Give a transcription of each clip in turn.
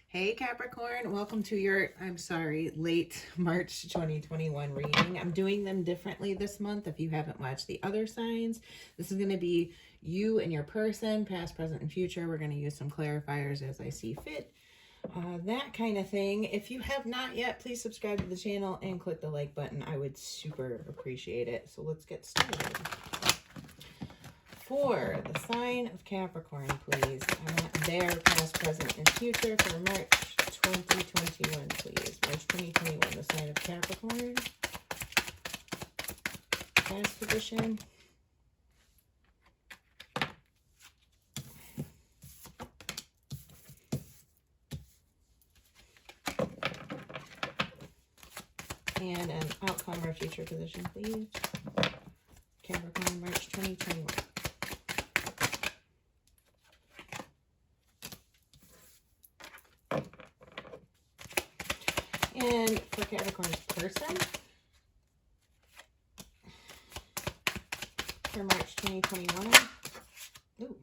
Hey Capricorn, welcome to your, I'm sorry, late March 2021 reading. I'm doing them differently this month. If you haven't watched the other signs, this is going to be you and your person, past, present, and future. We're going to use some clarifiers as I see fit. That kind of thing. If you have not yet, please subscribe to the channel and click the like button. I would super appreciate it. So let's get started. For the sign of Capricorn, please. I want their past, present, and future for March 2021, please. March 2021, the sign of Capricorn. Past position. And an outcome or future position, please. Capricorn, March 2021. And for Capricorn's person, for March 2021. Ooh.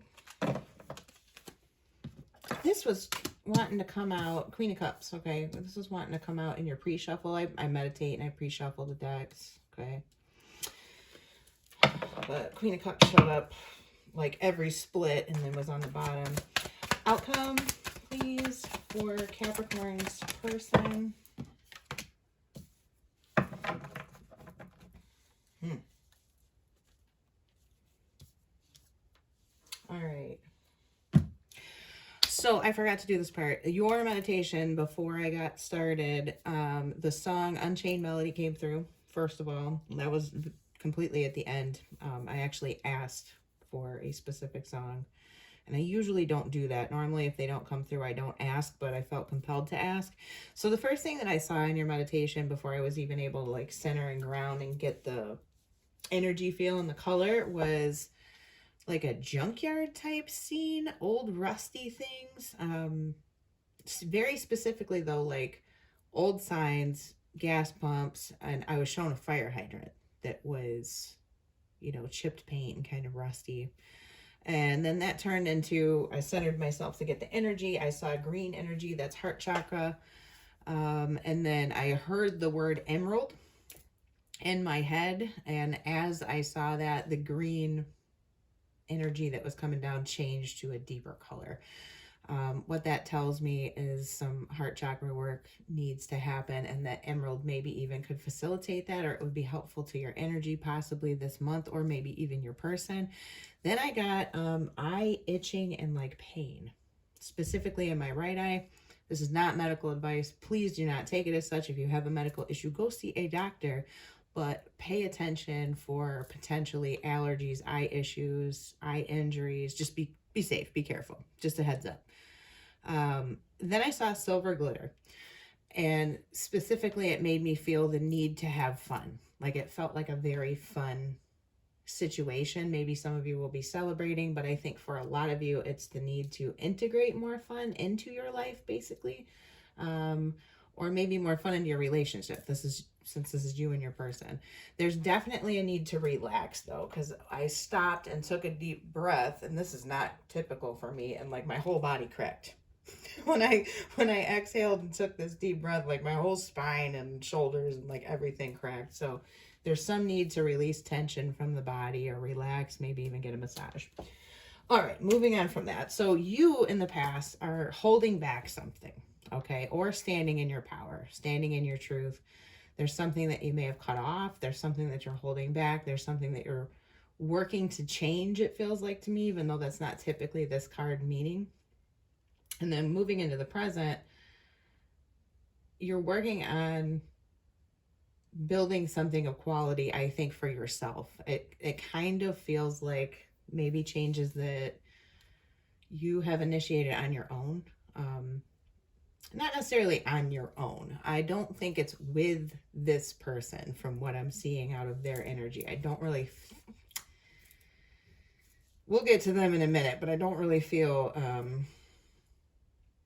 This was wanting to come out, Queen of Cups, okay? This was wanting to come out in your pre-shuffle. I meditate and I pre-shuffle the decks, okay? But Queen of Cups showed up like every split and then was on the bottom. Outcome, please, for Capricorn's person. All right. So I forgot to do this part. Your meditation before I got started, the song Unchained Melody came through, first of all. That was completely at the end. I actually asked for a specific song. And I usually don't do that. Normally, if they don't come through, I don't ask, but I felt compelled to ask. So the first thing that I saw in your meditation before I was even able to like center and ground and get the energy feel and the color was like a junkyard type scene, old rusty things. Very specifically though, like old signs, gas pumps, and I was shown a fire hydrant that was, you know, chipped paint and kind of rusty. And then that turned into, I centered myself to get the energy. I saw green energy, that's heart chakra. And then I heard the word emerald in my head. And as I saw that, the green energy that was coming down changed to a deeper color. What that tells me is some heart chakra work needs to happen, and that emerald maybe even could facilitate that, or it would be helpful to your energy possibly this month, or maybe even your person. Then I got eye itching and like pain, specifically in my right eye. This is not medical advice. Please do not take it as such. If you have a medical issue, go see a doctor, but pay attention for potentially allergies, eye issues, eye injuries. Just be safe, be careful. Just a heads up. Then I saw silver glitter, and specifically it made me feel the need to have fun. Like it felt like a very fun situation. Maybe some of you will be celebrating, but I think for a lot of you, it's the need to integrate more fun into your life, basically. Or maybe more fun into your relationship. Since this is you and your person. There's definitely a need to relax though, because I stopped and took a deep breath, and this is not typical for me, and like my whole body cracked. when I exhaled and took this deep breath, like my whole spine and shoulders and like everything cracked. So there's some need to release tension from the body or relax, maybe even get a massage. All right, moving on from that. So you in the past are holding back something, okay? Or standing in your power, standing in your truth. There's something that you may have cut off. There's something that you're holding back. There's something that you're working to change, it feels like to me, even though that's not typically this card meaning. And then moving into the present, you're working on building something of quality, I think, for yourself. It kind of feels like maybe changes that you have initiated on your own. Not necessarily on your own. I don't think it's with this person from what I'm seeing out of their energy. I don't really, we'll get to them in a minute, but I don't really feel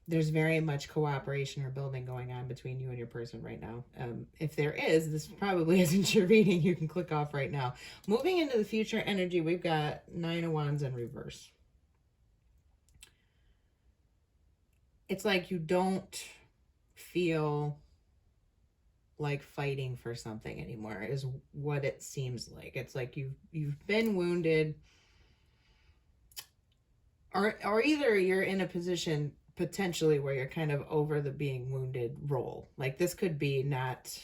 there's very much cooperation or building going on between you and your person right now. If there is, this probably isn't your reading. You can click off right now. Moving into the future energy, we've got 9 of Wands in reverse. it's like you don't feel like fighting for something anymore is what it seems like. It's like you've been wounded, or either you're in a position potentially where you're kind of over the being wounded role. Like this could be not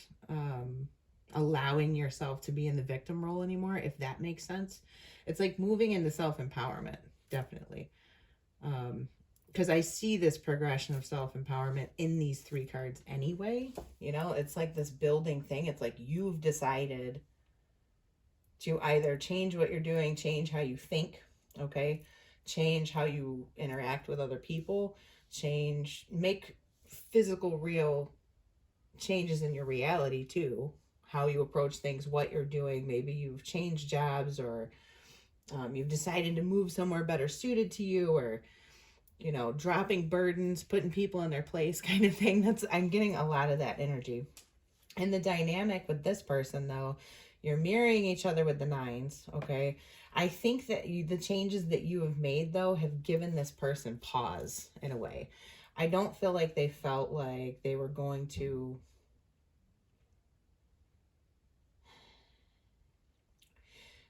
allowing yourself to be in the victim role anymore, if that makes sense. It's like moving into self-empowerment, definitely. Because I see this progression of self-empowerment in these 3 cards anyway. You know, it's like this building thing. It's like you've decided to either change what you're doing, change how you think, okay? Change how you interact with other people, make physical, real changes in your reality too. How you approach things, what you're doing. Maybe you've changed jobs, or you've decided to move somewhere better suited to you, or you know, dropping burdens, putting people in their place kind of thing. I'm getting a lot of that energy. And the dynamic with this person, though, you're mirroring each other with the 9s, okay? I think that the changes that you have made, though, have given this person pause in a way. I don't feel like they felt like they were going to...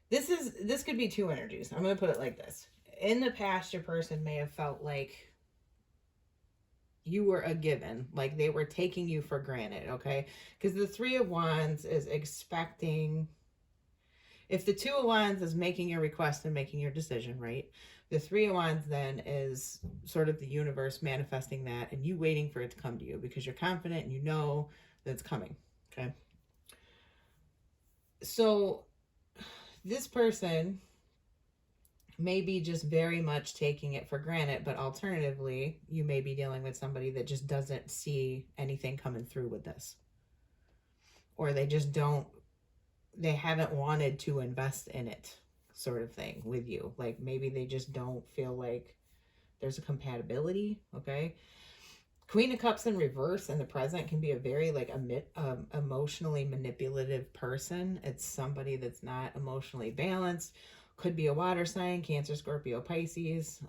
This could be 2 energies. I'm going to put it like this. In the past, your person may have felt like you were a given, like they were taking you for granted, okay? Because the 3 of Wands is expecting... If the 2 of Wands is making your request and making your decision, right? The 3 of Wands then is sort of the universe manifesting that, and you waiting for it to come to you because you're confident and you know that it's coming, okay? So this person may be just very much taking it for granted, but alternatively, you may be dealing with somebody that just doesn't see anything coming through with this. Or they haven't wanted to invest in it, sort of thing, with you. Like maybe they just don't feel like there's a compatibility, okay? Queen of Cups in reverse in the present can be a very like emotionally manipulative person. It's somebody that's not emotionally balanced. Could be a water sign, Cancer, Scorpio, Pisces.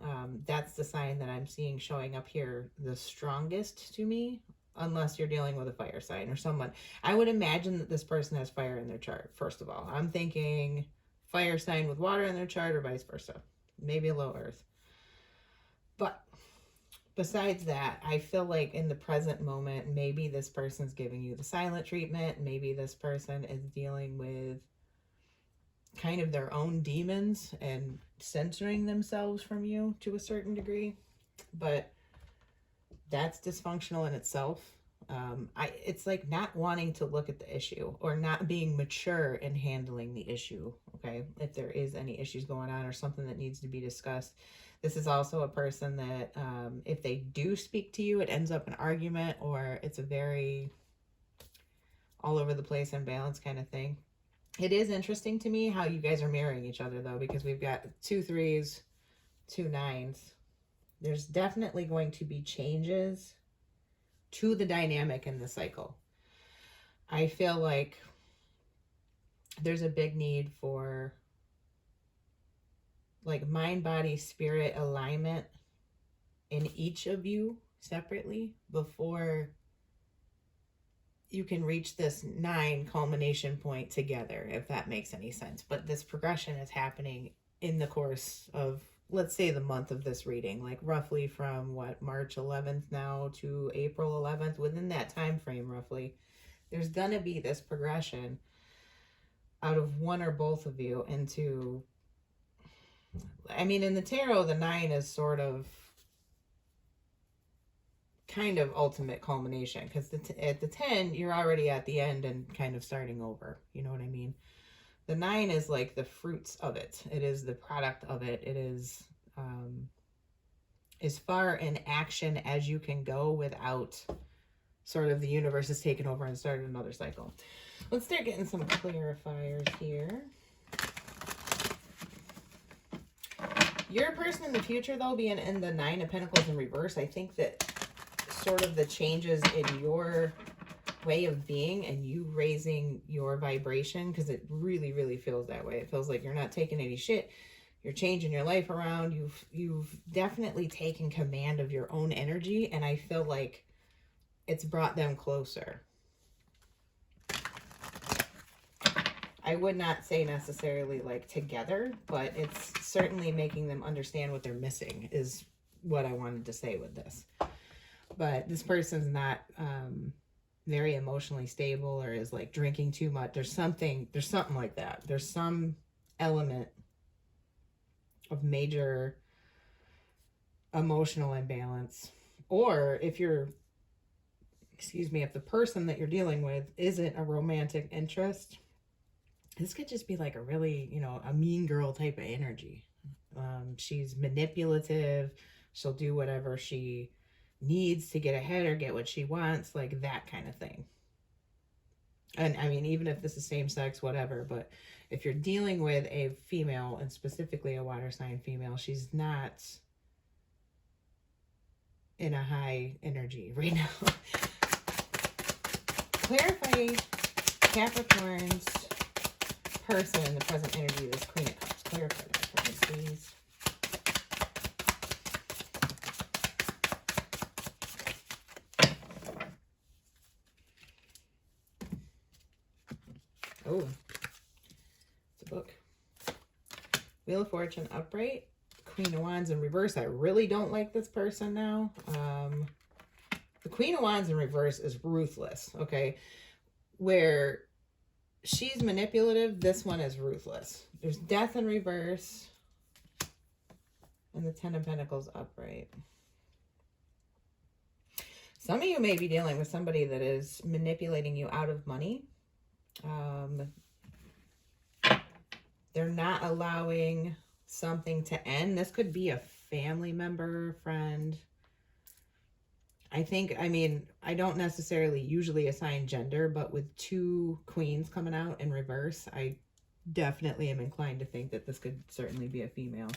That's the sign that I'm seeing showing up here the strongest to me, unless you're dealing with a fire sign or someone. I would imagine that this person has fire in their chart, first of all. I'm thinking fire sign with water in their chart or vice versa. Maybe a low earth. But besides that, I feel like in the present moment, maybe this person's giving you the silent treatment. Maybe this person is dealing with kind of their own demons and censoring themselves from you to a certain degree, but that's dysfunctional in itself. It's like not wanting to look at the issue or not being mature in handling the issue, okay? If there is any issues going on or something that needs to be discussed. This is also a person that if they do speak to you, it ends up an argument, or it's a very all over the place, unbalanced kind of thing. It is interesting to me how you guys are marrying each other, though, because we've got 2 3s, 2 9s. There's definitely going to be changes to the dynamic in the cycle. I feel like there's a big need for like mind, body, spirit alignment in each of you separately before you can reach this 9 culmination point together, if that makes any sense. But this progression is happening in the course of, let's say, the month of this reading, like roughly from March 11th now to April 11th, within that time frame roughly, there's gonna be this progression out of one or both of you into, I mean, in the tarot, the 9 is sort of kind of ultimate culmination, because at the 10 you're already at the end and kind of starting over, you know what I mean? The 9 is like the fruits of it. It is the product of it. It is as far in action as you can go without sort of the universe has taken over and started another cycle. Let's start getting some clarifiers here. Your person in the future, though, being in the 9 of Pentacles in reverse, I think that sort of the changes in your way of being and you raising your vibration, because it really, really feels that way. It feels like you're not taking any shit. You're changing your life around. You've definitely taken command of your own energy, and I feel like it's brought them closer. I would not say necessarily like together, but it's certainly making them understand what they're missing is what I wanted to say with this. But this person's not very emotionally stable, or is like drinking too much. There's something like that. There's some element of major emotional imbalance. Or if you're, if the person that you're dealing with isn't a romantic interest, this could just be like a really, a mean girl type of energy. She's manipulative. She'll do whatever she needs to get ahead or get what she wants, like that kind of thing. And I mean, even if this is same sex, whatever, but if you're dealing with a female, and specifically a water sign female, she's not in a high energy right now. Clarify Capricorn's person, the present energy, this Queen of Cups. Clarify that for me, please. Oh, it's a book. Wheel of Fortune upright, Queen of Wands in reverse. I really don't like this person now. The Queen of Wands in reverse is ruthless, okay? Where she's manipulative, this one is ruthless. There's Death in reverse, and the Ten of Pentacles upright. Some of you may be dealing with somebody that is manipulating you out of money. They're not allowing something to end. This could be a family member, friend. I don't necessarily usually assign gender, but with two queens coming out in reverse, I definitely am inclined to think that this could certainly be a female.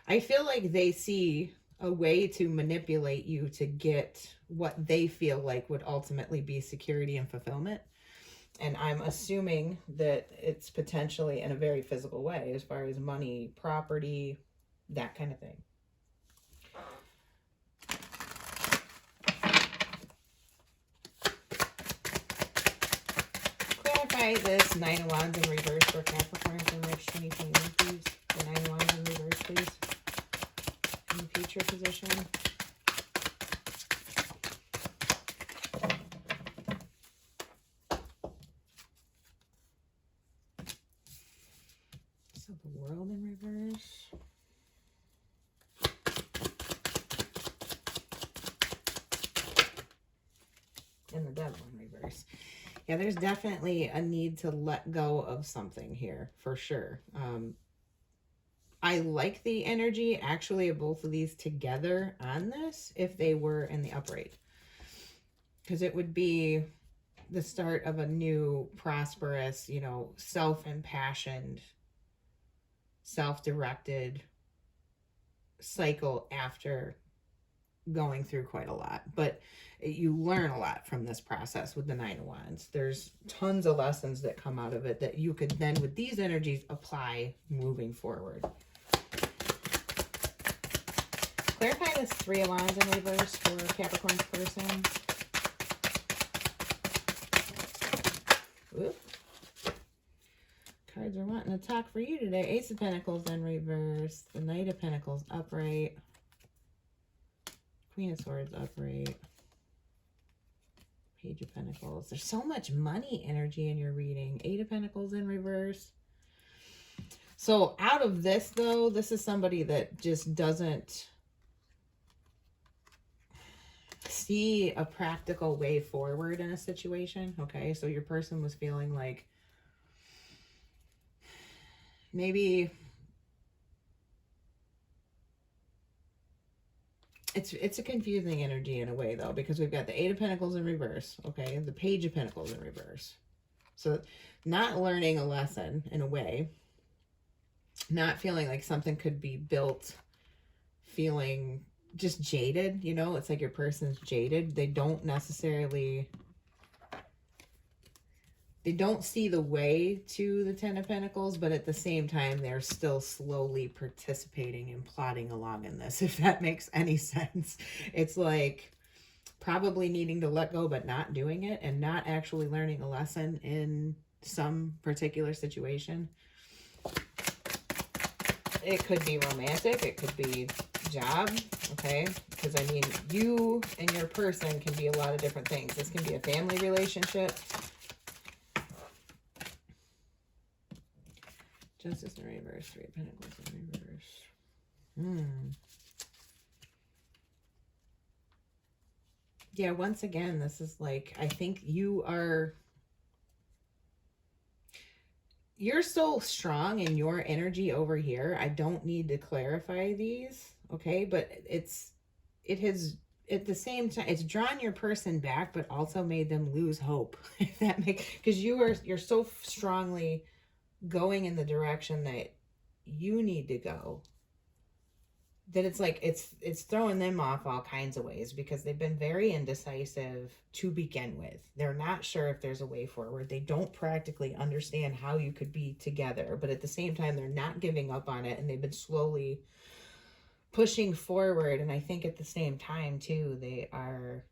I feel like they see a way to manipulate you to get what they feel like would ultimately be security and fulfillment. And I'm assuming that it's potentially in a very physical way, as far as money, property, that kind of thing. Clarify this Nine of Wands in reverse for Capricorn for March 2021, please. The Nine of Wands in reverse, please. In the future position. So the World in reverse. And the Devil in reverse. Yeah, there's definitely a need to let go of something here, for sure. I like the energy, actually, of both of these together on this if they were in the upright. Because it would be the start of a new, prosperous, self-impassioned, self-directed cycle after going through quite a lot. But you learn a lot from this process with the Nine of Wands. There's tons of lessons that come out of it that you could then, with these energies, apply moving forward. Clarify this Three of Wands in reverse for Capricorn's person. Whoop. Cards are wanting to talk for you today. Ace of Pentacles in reverse. The Knight of Pentacles upright. Queen of Swords upright. Page of Pentacles. There's so much money energy in your reading. Eight of Pentacles in reverse. So out of this, though, this is somebody that just doesn't see a practical way forward in a situation. Okay, so your person was feeling like maybe it's a confusing energy in a way, though, because we've got the Eight of Pentacles in reverse, okay, the Page of Pentacles in reverse. So not learning a lesson in a way, not feeling like something could be built, feeling just jaded, it's like your person's jaded. They don't necessarily they don't see the way to the Ten of Pentacles, but at the same time, they're still slowly participating and plodding along in this, if that makes any sense. It's like probably needing to let go, but not doing it, and not actually learning a lesson in some particular situation. It could be romantic. It could be job. Okay. Because I mean, you and your person can be a lot of different things. This can be a family relationship. Justice in reverse. Three of Pentacles in reverse. Yeah, once again, this is like, I think you're so strong in your energy over here. I don't need to clarify these, okay? But it has, at the same time, it's drawn your person back, but also made them lose hope. If that makes, because you're so strongly going in the direction that you need to go, that it's like it's throwing them off all kinds of ways, because they've been very indecisive to begin with. They're not sure if there's a way forward. They don't practically understand how you could be together, but at the same time, they're not giving up on it, and they've been slowly pushing forward. And I think at the same time too, they are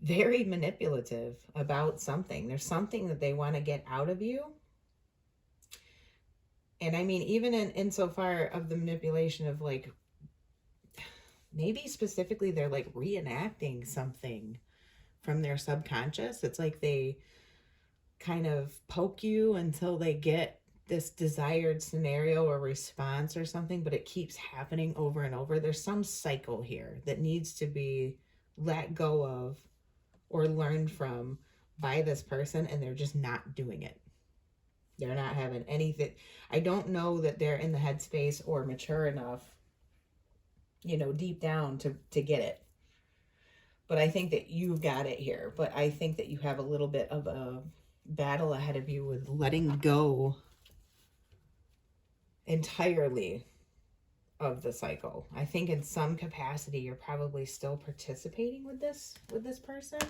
very manipulative about something. There's something that they want to get out of you. And I mean, even insofar of the manipulation of like, maybe specifically they're like reenacting something from their subconscious. It's like they kind of poke you until they get this desired scenario or response or something, but it keeps happening over and over. There's some cycle here that needs to be let go of or learned from by this person, and they're just not doing it. They're not having anything. I don't know that they're in the headspace or mature enough, deep down to get it. But I think that you've got it here. But I think that you have a little bit of a battle ahead of you with letting go entirely of the cycle. I think in some capacity, you're probably still participating with this person.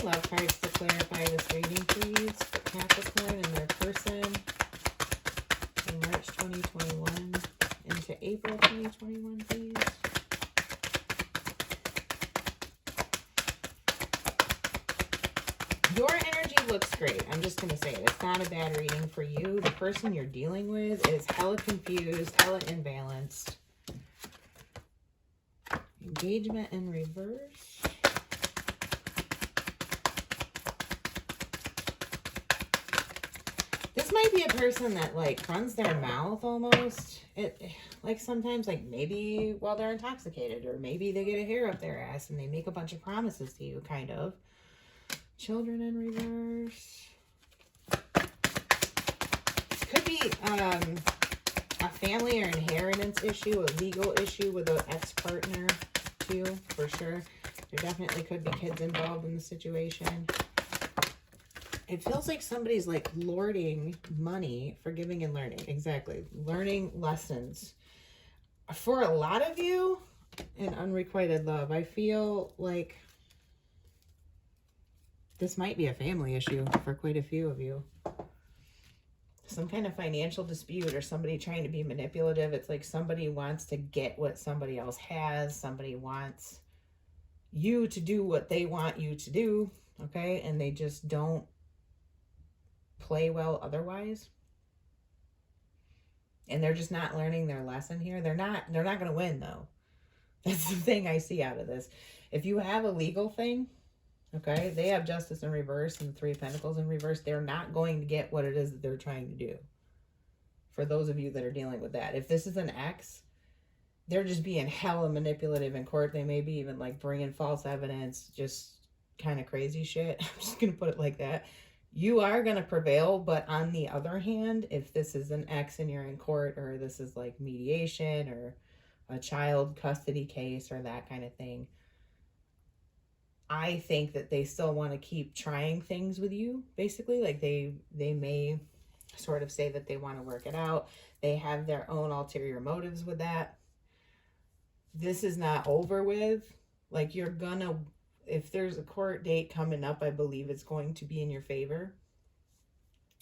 Love cards to clarify this reading, please, for Capricorn and their person in March 2021 into April 2021, please. Your energy looks great. I'm just going to say it. It's not a bad reading for you. The person you're dealing with is hella confused, hella imbalanced. Engagement in reverse. This might be a person that like runs their mouth almost. Like sometimes like maybe while they're intoxicated, or maybe they get a hair up their ass and they make a bunch of promises to you, kind of. Children in reverse. Could be a family or inheritance issue, a legal issue with an ex-partner too, for sure. There definitely could be kids involved in the situation. It feels like somebody's like lording money for giving and learning. Exactly. Learning lessons. For a lot of you in unrequited love, I feel like this might be a family issue for quite a few of you. Some kind of financial dispute, or somebody trying to be manipulative. It's like somebody wants to get what somebody else has. Somebody wants you to do what they want you to do. Okay. And they just don't play well otherwise, and they're just not learning their lesson here. They're not going to win though. That's the thing I see out of this. If you have a legal thing, okay, they have Justice in reverse and Three of Pentacles in reverse. They're not going to get what it is that they're trying to do. For those of you that are dealing with that, if this is an ex, they're just being hella manipulative in court. They may be even like bringing false evidence, just kind of crazy shit. I'm just going to put it like that. You are going to prevail, but on the other hand, if this is an ex and you're in court, or this is like mediation or a child custody case or that kind of thing, I think that they still want to keep trying things with you, basically. Like they may sort of say that they want to work it out. They have their own ulterior motives with that. This is not over with. Like you're gonna, if there's a court date coming up, I believe it's going to be in your favor.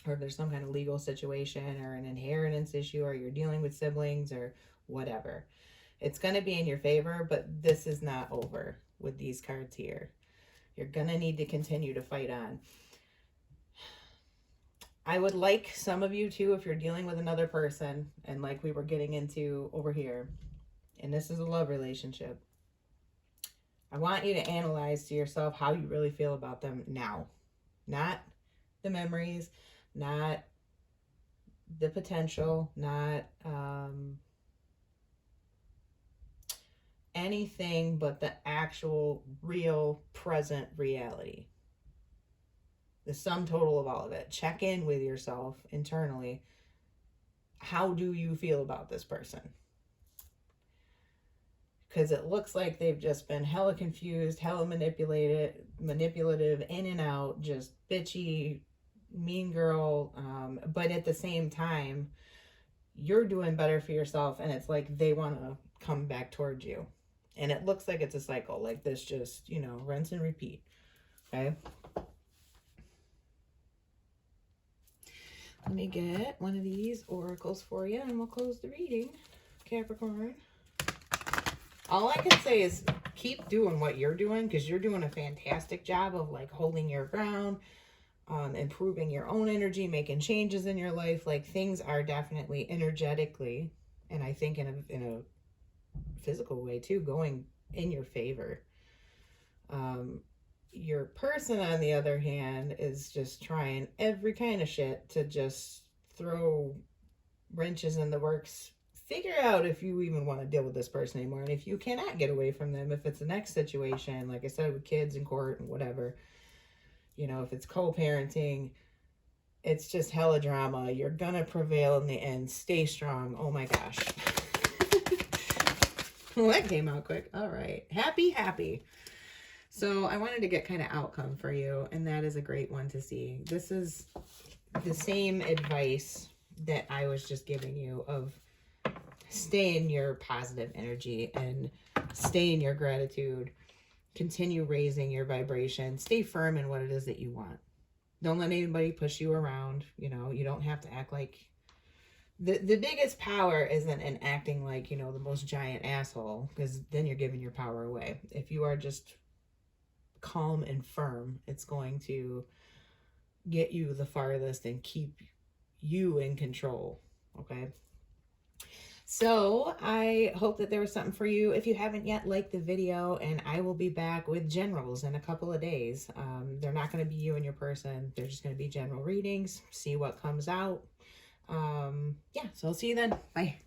Or if there's some kind of legal situation or an inheritance issue, or you're dealing with siblings or whatever, it's going to be in your favor. But this is not over with these cards here. You're going to need to continue to fight on. I would like some of you too, if you're dealing with another person, and like we were getting into over here, and this is a love relationship, I want you to analyze to yourself how you really feel about them now. Not the memories, not the potential, not anything but the actual, real, present reality. The sum total of all of it. Check in with yourself internally. How do you feel about this person? Because it looks like they've just been hella confused, hella manipulative, in and out, just bitchy, mean girl. But at the same time, you're doing better for yourself, and it's like they want to come back towards you. And it looks like it's a cycle, like this, just, you know, rinse and repeat. Okay? Let me get one of these oracles for you, and we'll close the reading, Capricorn. All I can say is keep doing what you're doing, because you're doing a fantastic job of like holding your ground, improving your own energy, making changes in your life. Like, things are definitely energetically, and I think in a physical way too, going in your favor. Your person, on the other hand, is just trying every kind of shit to just throw wrenches in the works. Figure out if you even want to deal with this person anymore, and if you cannot get away from them, if it's the next situation, like I said, with kids in court and whatever, you know, if it's co-parenting, it's just hella drama. You're gonna prevail in the end. Stay strong. Oh my gosh. Well, that came out quick. All right. Happy. So I wanted to get kind of outcome for you, and that is a great one to see. This is the same advice that I was just giving you of stay in your positive energy and stay in your gratitude. Continue raising your vibration. Stay firm in what it is that you want. Don't let anybody push you around. You know, you don't have to act like... The biggest power isn't in acting like, you know, the most giant asshole, because then you're giving your power away. If you are just calm and firm, it's going to get you the farthest and keep you in control. Okay? So I hope that there was something for you. If you haven't yet, like the video, and I will be back with generals in a couple of days. They're not going to be you and your person. They're just going to be general readings. See what comes out. Yeah, so I'll see you then. Bye.